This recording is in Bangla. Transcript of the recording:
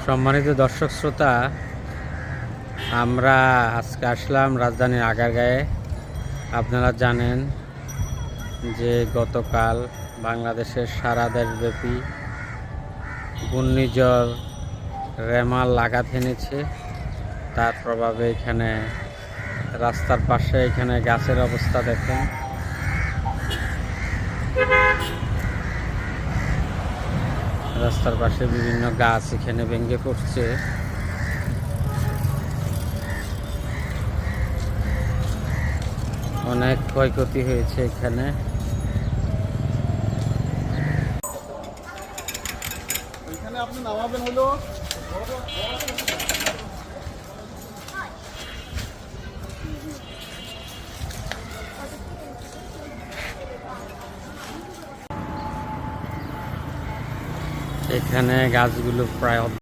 সম্মানিত দর্শক শ্রোতা, আমরা আজকে আসলাম রাজধানীর আগারগাঁয়ে। আপনারা জানেন যে গতকাল বাংলাদেশের সারা দেশব্যাপী ঘূর্ণিঝড় রেমাল আঘাত এনেছে। তার প্রভাবে এখানে রাস্তার পাশে এখানে গাছের অবস্থা দেখেন। রাস্তার পাশে বিভিন্ন গাছ এখানে ভেঙে পড়ছে। অনেক ক্ষয়ক্ষতি হয়েছে এখানে। আপনি নামাবেন হলো এখানে গাছগুলো প্রায়